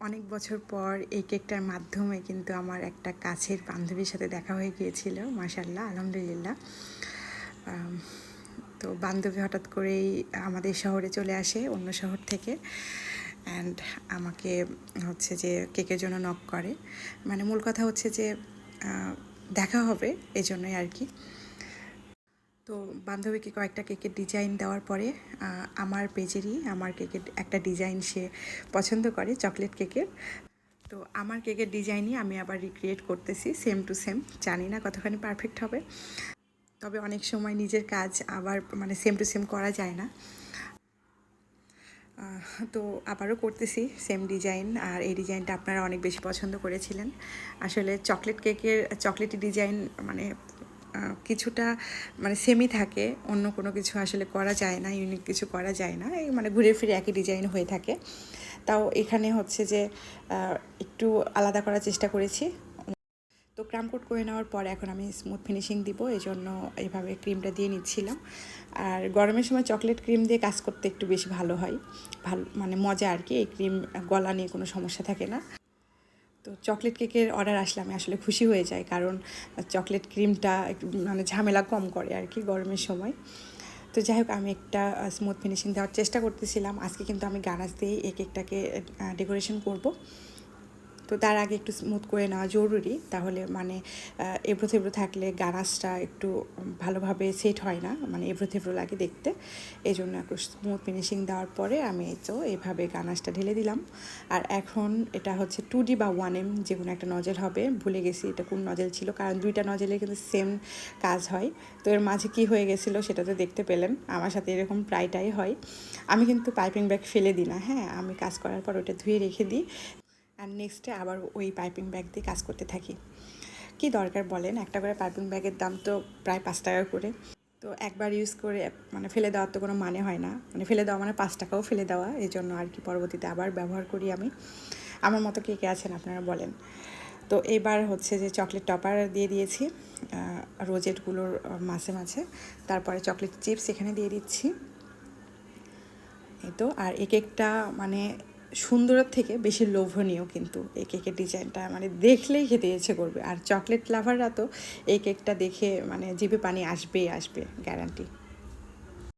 অনেক বছর পর এই কেকটার মাধ্যমে কিন্তু আমার একটা কাছের বান্ধবীর সাথে দেখা হয়ে গিয়েছিল। মাশাআল্লাহ, আলহামদুলিল্লাহ। তো বান্ধবী হঠাৎ করেই আমাদের শহরে চলে আসে অন্য শহর থেকে, অ্যান্ড আমাকে হচ্ছে যে কেকের জন্য নক করে। মানে মূল কথা হচ্ছে যে দেখা হবে, এজন্যই আর কি। তো বান্ধবীকে কয়েকটা কেকের ডিজাইন দেওয়ার পরে আমার পেজেরই আমার কেকের একটা ডিজাইন সে পছন্দ করে, চকলেট কেকের। তো আমার কেকের ডিজাইনই আমি আবার রিক্রিয়েট করতেছি সেম টু সেম। জানি না কতখানি পারফেক্ট হবে, তবে অনেক সময় নিজের কাজ আবার মানে সেম টু সেম করা যায় না। তো আবারও করতেছি সেম ডিজাইন, আর এই ডিজাইনটা আপনারা অনেক বেশি পছন্দ করেছিলেন। আসলে চকলেট কেকের চকলেটি ডিজাইন মানে কিছুটা মানে সেমই থাকে, অন্য কোনো কিছু আসলে করা যায় না, ইউনিক কিছু করা যায় না, এই মানে ঘুরে ফিরে একই ডিজাইন হয়ে থাকে। তাও এখানে হচ্ছে যে একটু আলাদা করার চেষ্টা করেছি। তো ক্রাম কোট করে নেওয়ার পর এখন আমি স্মুথ ফিনিশিং দিব, এই জন্য এইভাবে ক্রিমটা দিয়ে নিচ্ছিলাম। আর গরমের সময় চকলেট ক্রিম দিয়ে কাজ করতে একটু বেশি ভালো হয়, ভালো মানে মজা আর কি। এই ক্রিম গলা নিয়ে কোনো সমস্যা থাকে না। তো চকলেট কেকের অর্ডার আসলে আমি আসলে খুশি হয়ে যাই, কারণ চকলেট ক্রিমটা মানে ঝামেলা কম করে আর কি গরমের সময়। তো যাই হোক, আমি একটা স্মুথ ফিনিশিং দেওয়ার চেষ্টা করতেছিলাম। আজকে কিন্তু আমি গানাশ দিয়ে এই কেকটাকে ডেকোরেশন করব। তো তার আগে একটু স্মুথ করে নেওয়া জরুরি, তাহলে মানে এবড়ো থেবড়ো থাকলে গানাশটা একটু ভালোভাবে সেট হয় না, মানে এবড়ো থেবড়ো লাগে দেখতে। এই জন্য একটু স্মুথ ফিনিশিং দেওয়ার পরে আমি তো এইভাবে গানাশটা ঢেলে দিলাম। আর এখন এটা হচ্ছে 2D বা 1M যে কোনো একটা নজেল হবে, ভুলে গেছি এটা কোন নজেল ছিল, কারণ দুইটা নজেলে কিন্তু সেম কাজ হয়। তো এর মাঝে কী হয়ে গেছিলো সেটা তো দেখতে পেলেন, আমার সাথে এরকম প্রায়টাই হয়। আমি কিন্তু পাইপিং ব্যাগ ফেলে দিই না, হ্যাঁ, আমি কাজ করার পর ওটা ধুয়ে রেখে দিই, আর নেক্সটে আবার ওই পাইপিং ব্যাগ দিয়ে কাজ করতে থাকি। কি দরকার বলেন, একটা করে পাইপিং ব্যাগের দাম তো প্রায় 5 টাকা করে। তো একবার ইউজ করে মানে ফেলে দেওয়ার তো কোনো মানে হয় না, মানে ফেলে দেওয়া মানে 5 টাকাও ফেলে দেওয়া, এই জন্য আর কি পরবর্তীতে আবার ব্যবহার করি আমি। আমার মতো কে কে আছেন আপনারা বলেন। তো এবার হচ্ছে যে চকলেট টপার দিয়ে দিয়েছি রোজেটগুলোর মাঝে মাঝে, তারপরে চকলেট চিপস এখানে দিয়ে দিচ্ছি। এই তো, আর এই কেকটা মানে সুন্দরের থেকে বেশি লোভনীয়, কিন্তু এই কেকের ডিজাইনটা মানে দেখলেই খেতে ইচ্ছে করবে। আর চকলেট লাভাররা তো এই কেকটা দেখে মানে জিভে পানি আসবেই আসবে, গ্যারান্টি।